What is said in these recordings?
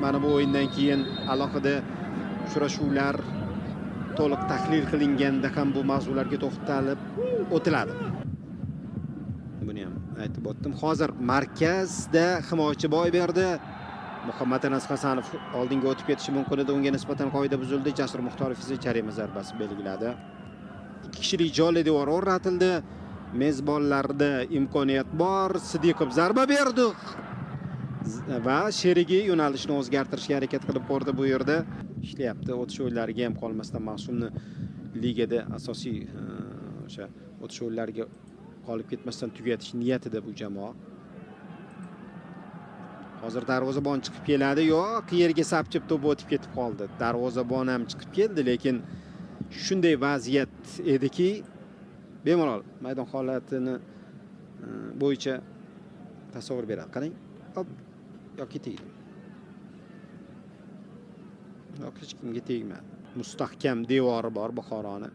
mana bu o'yindan keyin alohida uchrashuvlar to'liq tahlil qilinganda ham bu mavzularga to'xtalib o'tiladi. Buni ham aytib o'tdim. Hozir markazda himoyachi boy berdi. Muhammad Anas Hasanov oldinga o'tib ketishi mumkin edi. Unga nisbatan qoida buzildi. Jasur Muxtorov esa jarima zarbasi belgiladi. 2 kishilik joli devor o'rnatildi. Mezbonlarda imkoniyat bor. Sidiqov zarba berdi. Va sherigi yo'nalishni o'zgartirishga harakat qilib ko'rdi bu yerda. Ishlayapti. O'tish o'yinlariga ham qolmasdan mavsumni ligada asosiy o'sha o'tish o'yinlariga qolib ketmasdan tugatish niyatida bu jamoa. Hozir darvozabon chiqib keladi, yo'q, yerga sapchib to'p o'tib ketib qoldi. Darvozabon ham chiqib keldi, lekin shunday vaziyat ediki, bemalol maydon holatini bo'yicha tasavvur beradi. Qarang, hop, yoki tegdi. Yo'q, hech kimga tegmadi. Mustahkam devori bor Buxoroni.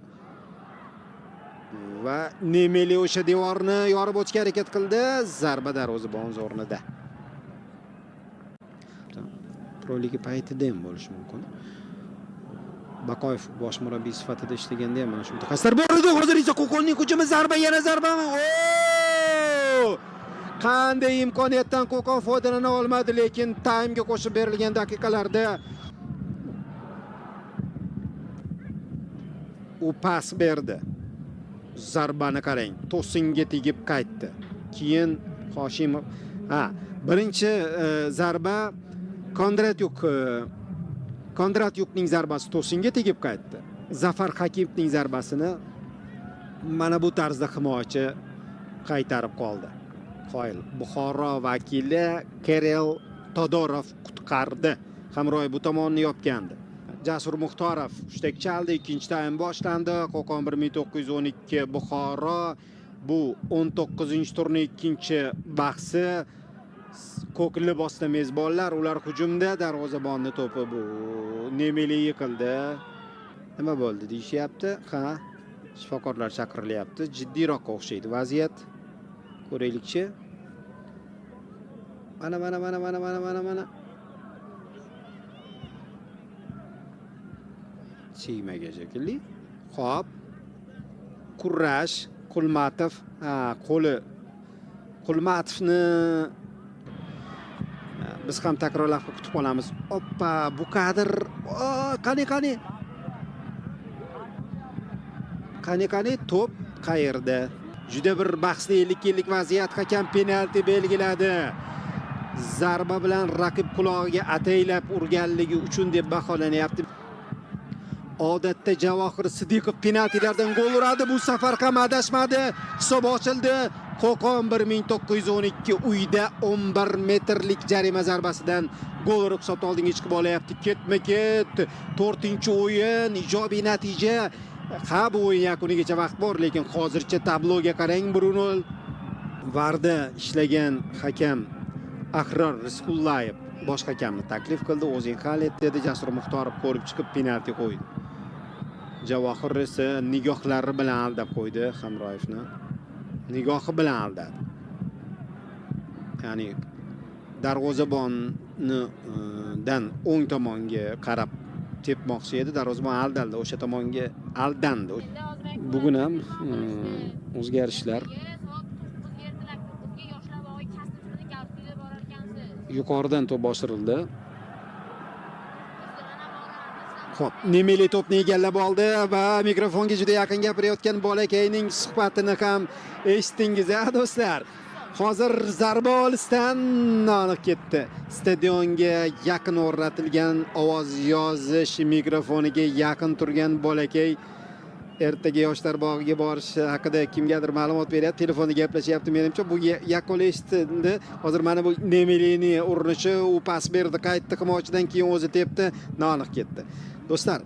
Va Nemeli o'sha devorni yorib o'tishga harakat qildi. Zarba darvozabon o'rnida. Pro Liga paytida ham bo'lishi mumkin. Baqoyev bosh murabbiy sifatida ishlaganda ham mana shu mutaxassislar bor edi. Hozir esa Qo'qonning hujumi zarba, yana zarba. Qanday imkoniyatdan Qo'qon foydalana olmadi, lekin taymga qo'shib berilgan daqiqalarda u pas berdi. Zarbani qarang, to'singa tegib qaytdi. Keyin Hoshimov, birinchi zarba Kondratyukning zarbasi to'singa tegib qaytdi. Zafar Hakimning zarbasini mana bu tarzda himoyachi qaytarib qoldi. Qoyil Buxoro vakili Kerel Todorov qutqardi. Hamroy bu tomonni yopgandi. Jasur Muxtorov hushtak chaldi, ikkinchi taym boshlandi. Qo'qon 1912 Buxoro bu 19-turning ikkinchi bahsi. Ko'k libosda mezbonlar, ular hujumda, darvozabonni to'pi bu Nemeli yiqildi. Nima bo'ldi deyishyapti? Shifokorlar chaqirilyapti. Jiddiyroqqa o'xshaydi vaziyat. Ko'raylikchi. Mana. Chiymaga shekilli. Xo'p. Kurrash, Qulmatov, qo'li Qulmatovni biz ham takrorlab kutib qolamiz. Oppa, bu kadr, qani to'p qayerda? Juda bir bahsli 50-yillik vaziyat, hakam penalti belgiladi. Zarba bilan raqib qulog'iga ataylab urganligi uchun deb baholanyapti. Odatda Javohir Sidiqov penaltilardan gol uradi, bu safar ham adashmadi. Hisob ochildi. Qo'qon 1912 uyda 11 metrlik jarima zarbasidan gol urib hisobni oldinga chiqib olyapti. Ketma-ket 4-o'yin, ijobiy natija. Bu o'yin yakunigacha vaqt bor, lekin hozircha tabloga qarang. 1-0 Varda ishlagan hakam Ahror Rizqullayev bosh hakamni taklif qildi. O'zing hal et dedi. Jasur Muxtorov ko'rib chiqib penalti qo'ydi. Javohir esa nigohlari bilan aldab qo'ydi Hamroyevni. Nigohi bilan aldadi. Ya'ni darvozabondan o'ng tomonga qarab tepmoqchi edi. Darvozabon aldaldi, o'sha tomonga aldandi. Bugun ham o'zgarishlar. Yuqoridan to'p boshirildi. Xo'p, Nemeli to'pni egallab oldi va mikrofonga juda yaqin gapirayotgan bolakayning suhbatini ham eshitdingiz, do'stlar. Hozir zarba olishdan aniq ketdi. Stadionga yaqin o'rnatilgan ovoz yozish mikrofoniga yaqin turgan bolakay ertaga yoshlar bog'iga borish haqida kimgadir ma'lumot beryapti, telefonda gaplashyapti. Menimcha bu yaqqol eshitdi. Hozir mana bu Nemelining urinishi, u pas berdi, qaytdi, himoyachidan keyin o'zi tepdi, noaniq ketdi. Do'stlar,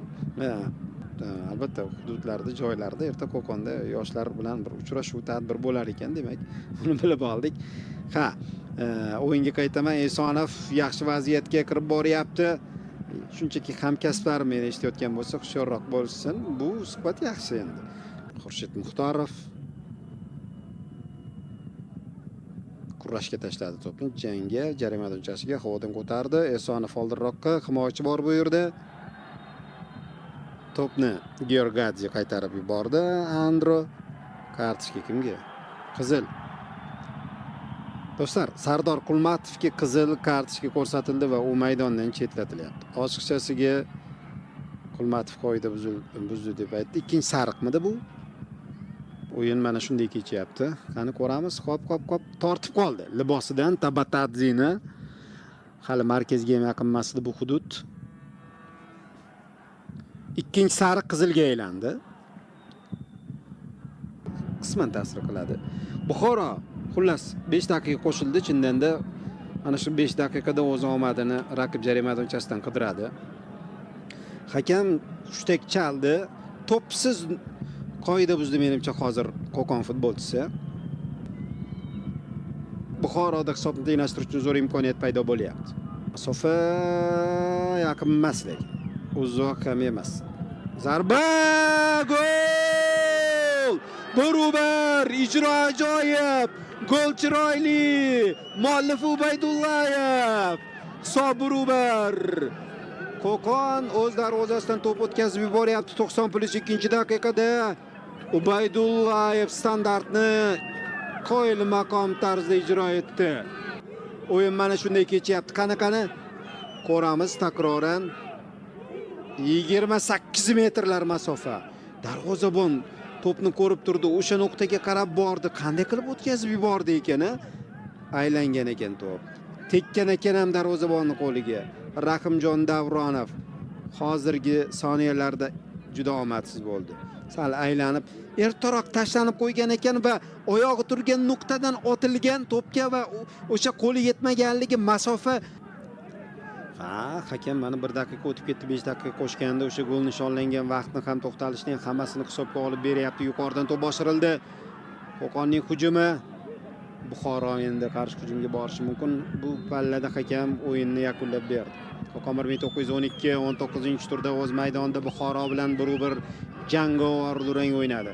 albatta hududlarda, joylarda erta Qo'qonda yoshlar bilan bir uchrashuv tadbir bo'lar ekan, demak, buni bilib oldik. O'yinga qaytaman, Esonov yaxshi vaziyatga kirib boryapti. Shunchaki hamkasblar meni eshitayotgan bo'lsa, hushyorroq bo'lsin. Bu suhbat yaxshi endi. Xurshid Muxtorov, kurashga tashladi to'pni. Jangga jarima maydonchasiga havodan ko'tardi. Esonov oldinroqqa himoyachi bor bu yerda. To'pni Georgadze qaytarib yubordi. Andro kartochka kimga? Qizil. Do'stlar, Sardor Qulmatovga qizil kartochka ko'rsatildi va u maydondan chetlatilyapti. Ochiqchasiga Qulmatov qoida buzdi deb aytdi. Ikkinchi sariqmidi bu? O'yin mana shunday kechyapti. Qani ko'ramiz. Qop tortib qoldi. Libosidan Tabatadzini hali markazga ham yaqin emasdi bu hudud. Ikkinchi sariq qizilga aylandi. Qisman ta'sir qiladi. Buxoro xullas 5 daqiqa qo'shildi. Chindanda ana shu 5 daqiqada o'z omadini raqib jarima maydonchasidan qidiradi. Hakam hushtak chaldi. To'psiz qoida buzdi menimcha hozir Qo'qon futbolchisi. Buxoroda hisobni tenglashtirish uchun zo'r imkoniyat paydo bo'lyapti. Masofa yaqin emas lekin. Uzoq ham emas. Zarba! Gol! Barobar! Ijro ajoyib! Gol chiroyli! Muallif Ubaydullayev! Hisob barobar! Qo'qon o'z darvozasidan to'p o'tkazib yuboryapti 90+2-daqiqada. Ubaydullayev standartni qo'yil maqom tarzda ijro etdi. O'yin mana shunday kechyapti. Qani ko'ramiz takroran. 28 metrlar masofa. Darvozabon to'pni ko'rib turdi. O'sha nuqtaga qarab bordi. Qanday qilib o'tkazib yubordi ekan? Aylangan ekan to'p. Tekkan ekan ham darvozabonning qo'liga. Rahimjon Davronov hozirgi soniyalarda juda omadsiz bo'ldi. Sal aylanib, ertaroq tashlanib qo'ygan ekan va oyog'i turgan nuqtadan otilgan to'pga va o'sha qo'li yetmaganligi masofa. Hakam mana 1 daqiqa o'tib ketdi, 5 daqiqa qo'shganda o'sha gol nishonlangan vaqtni ham to'xtalishning hammasini hisobga olib beryapti. Yuqoridan to'p boshirildi. Qo'qonning hujumi. Buxoro endi qarshi hujumga borishi mumkin. Bu pallada hakam o'yinni yakunlab berdi. Qo'qon 1912 19-turda o'z maydonida Buxoro bilan bir jangovar durang o'ynadi.